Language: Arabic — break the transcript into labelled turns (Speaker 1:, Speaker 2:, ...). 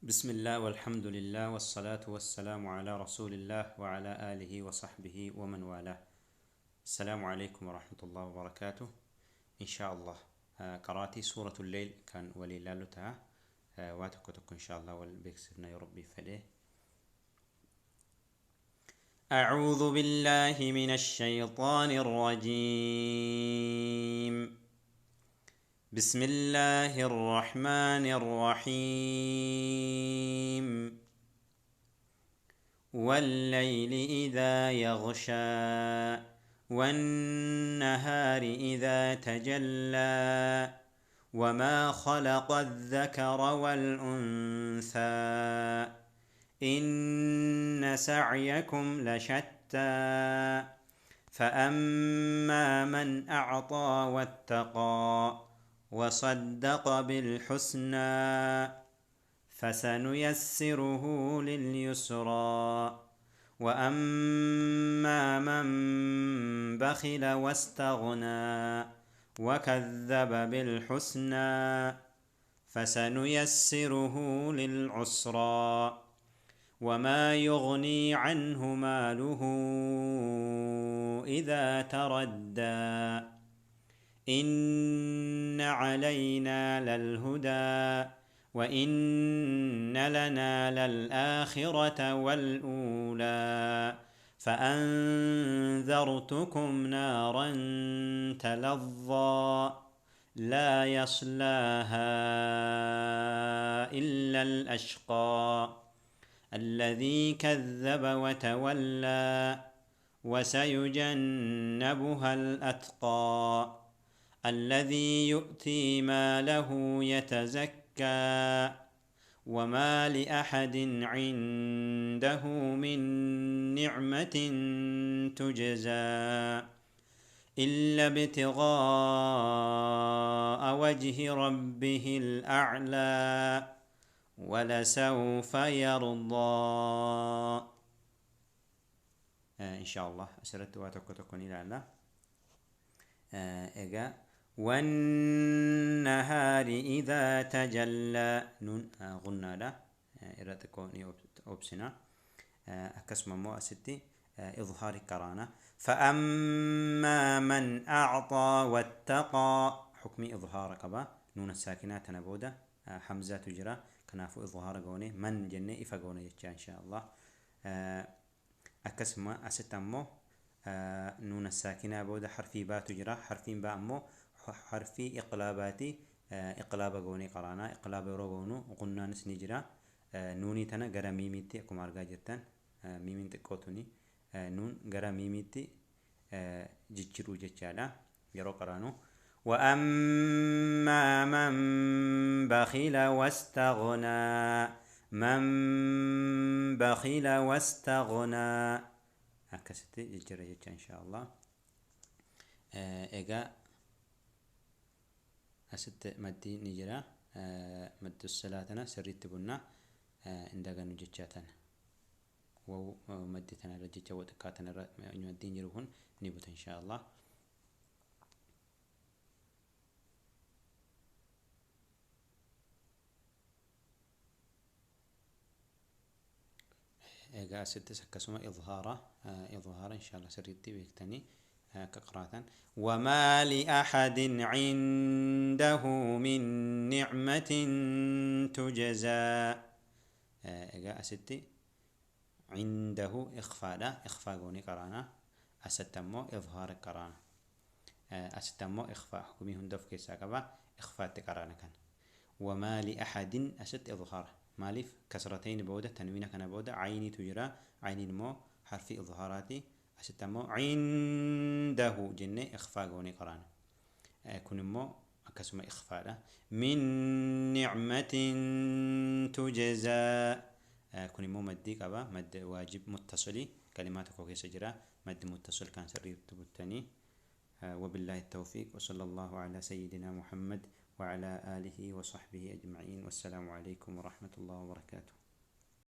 Speaker 1: بسم الله والحمد لله والصلاة والسلام على رسول الله وعلى آله وصحبه ومن والاه. السلام عليكم ورحمة الله وبركاته. إن شاء الله قراتي سورة الليل كان ولي لالتها واتكتك إن شاء الله والبيكسرنا يا ربي فليه. أعوذ بالله من الشيطان الرجيم. بسم الله الرحمن الرحيم. والليل إذا يغشى والنهار إذا تجلى وما خلق الذكر والأنثى إن سعيكم لشتى فأما من أعطى واتقى وصدق بالحسنى فسنيسره لليسرى وأما من بخل واستغنى وكذب بالحسنى فسنيسره للعسرى وما يغني عنه ماله إذا تردى إن علينا للهدى وإن لنا للآخرة والأولى فأنذرتكم نارا تلظى لا يصلاها إلا الأشقى الذي كذب وتولى وسيجنبها الأتقى الذي يؤتي ماله يتزكى وما لأحد عنده من نعمة تجزى إلا ابتغاء وجه ربه الأعلى ولسوف يرضى. إن شاء الله أسرت واتكتكن إلى الله. إجا والنهار إذا تجلى نون غنى لا إرتكوني أوبسنا أكسم مؤسستي إظهار كرانا فأما من أعطى واتقى حكمي إظهار كبا نون الساكنات نبودا حمزة تجرى كنافو إظهار قوني من جنة إفقوني إن شاء الله أكسم أستمو نون الساكنة بودا حرفي با تجرى حرفين با أمو حرفي إقلاباتي إقلاب قوني قرانا إقلاب روغونو قلنا نسني جرى نوني تنا قرى ميميتي أكو مارقا جرتان ميمين تقوتوني نون قرى ميميتي جتشرو جتشالا يرو قرانو وأما من بخل واستغنى من بخل واستغنى هكذا جرى إن شاء الله. إيجا أست مدي نجرا مد الصلاة سريت بنا عندنا نجتشاتنا ومدتنا رجتشا وتكاتنا مدين يروحون نبت إن شاء الله. إيجا أست سكسوما إظهارا إن شاء الله سريت بيكتني كقراءة وما لأحد عنده من نعمة تجزى إجا أستي عنده إخفاء لا إخفاء قوني قرانا أستمو إظهار قرانا أستمو إخفاء حكمي هندف كيسا كبا إخفاء تقرانا كان وما لأحد أست إظهار مالف كسرتين بودة تنوين كان بودة عيني تجرى عيني مو حرف إظهاراتي أستمو عنده جنة إخفاء قوني قرانا كن مو أكسم إخفاء من نعمة تجزى كن مو مدي كبا مد واجب متصلي كلمات كوكي سجرا مد متصل كان سرير تبتني وبالله التوفيق وصلى الله على سيدنا محمد وعلى آله وصحبه أجمعين والسلام عليكم ورحمة الله وبركاته.